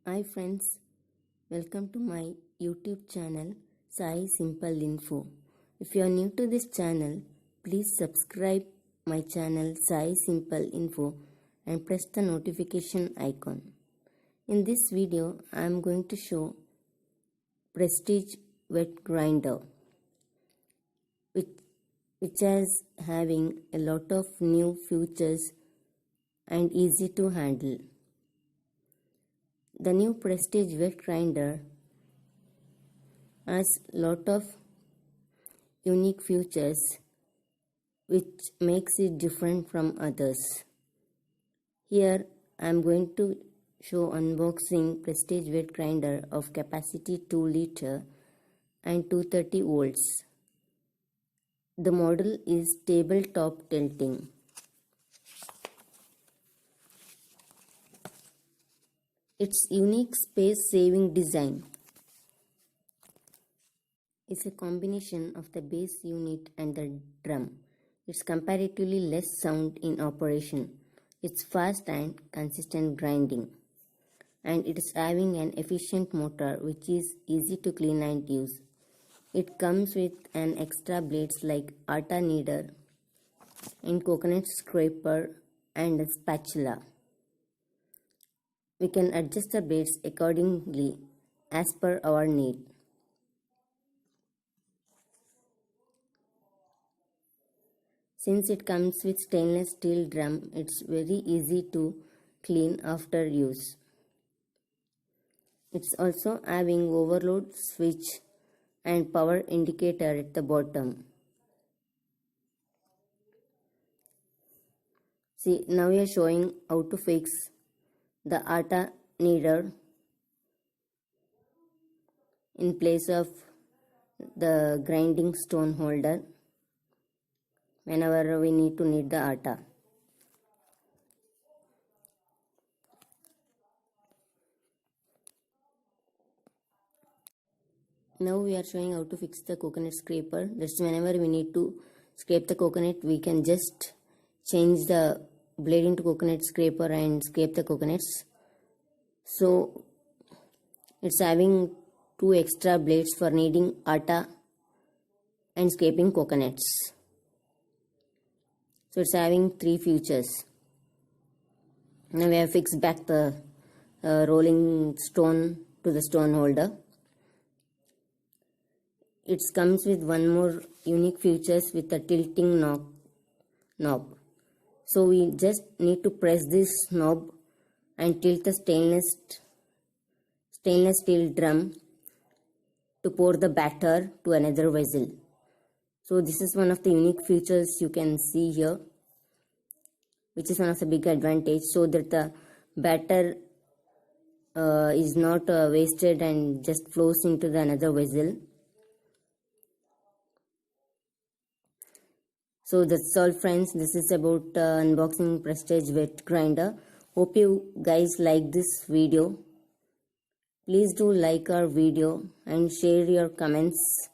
Hi friends, welcome to my YouTube channel saisimpleinfo. If you are new to this channel, please subscribe my channel saisimpleinfo and press the notification icon. In this video, I am going to show Prestige wet grinder which is having a lot of new features and easy to handle. The new Prestige wet grinder has lot of unique features which makes it different from others. Here I am going to show unboxing Prestige wet grinder of capacity 2 liter and 230 volts. The model is tabletop tilting. Its unique space-saving design is a combination of the base unit and the drum. It's comparatively less sound in operation. It's fast and consistent grinding. And it is having an efficient motor which is easy to clean and use. It comes with an extra blades like atta kneader and coconut scraper and a spatula. We can adjust the blades accordingly as per our need. Since it comes with stainless steel drum, it's very easy to clean after use. It's also having overload switch and power indicator at the bottom. See, now we are showing how to fix the atta kneader in place of the grinding stone holder whenever we need to knead the atta. Now we are showing how to fix the coconut scraper. That's whenever we need to scrape the coconut, we can just change the blade into coconut scraper and scrape the coconuts. So it's having 2 extra blades for kneading atta and scraping coconuts. So it's having 3 features. Now we have fixed back the rolling stone to the stone holder. It comes with one more unique features with a tilting knob. So we just need to press this knob and tilt the stainless steel drum to pour the batter to another vessel. So this is one of the unique features you can see here, which is one of the big advantage, so that the batter is not wasted and just flows into the another vessel. So that's all friends, this is about unboxing Prestige wet grinder. Hope you guys like this video. Please do like our video and share your comments.